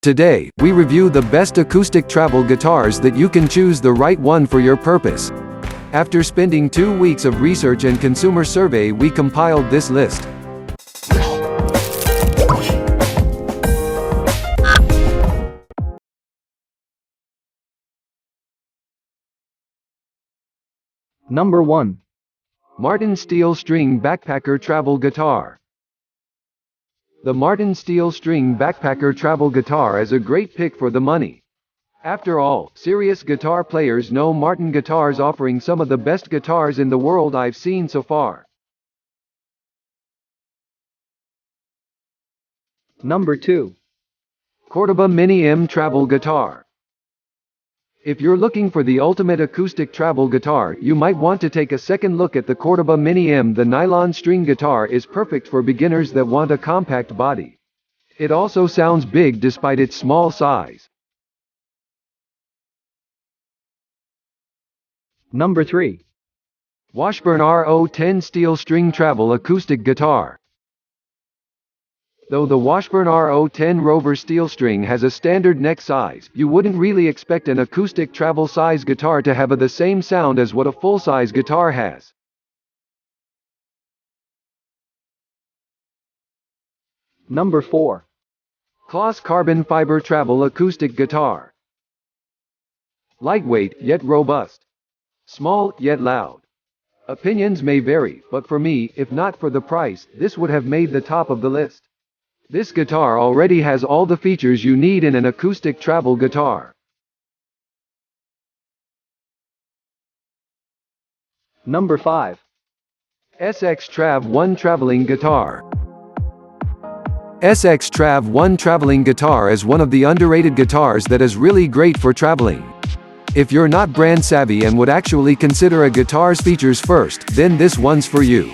Today, we review the best acoustic travel guitars that you can choose the right one for your purpose. After spending 2 weeks of research and consumer survey, we compiled this list. Number 1. Martin Steel String Backpacker Travel Guitar. The Martin Steel String Backpacker Travel Guitar is a great pick for the money. After all, serious guitar players know Martin guitars offering some of the best guitars in the world I've seen so far. Number 2. Cordoba Mini M Travel Guitar. If you're looking for the ultimate acoustic travel guitar, you might want to take a second look at the Cordoba Mini M. The nylon string guitar is perfect for beginners that want a compact body. It also sounds big despite its small size. Number 3. Washburn RO10 Steel String Travel Acoustic Guitar. Though the Washburn RO10 Rover steel string has a standard neck size, you wouldn't really expect an acoustic travel size guitar to have the same sound as what a full-size guitar has. Number 4. KLOS Carbon Fiber Travel Acoustic Guitar. Lightweight, yet robust. Small, yet loud. Opinions may vary, but for me, if not for the price, this would have made the top of the list. This guitar already has all the features you need in an acoustic travel guitar. Number 5. SX Trav 1 Traveling Guitar. SX Trav 1 Traveling Guitar is one of the underrated guitars that is really great for traveling. If you're not brand savvy and would actually consider a guitar's features first, then this one's for you.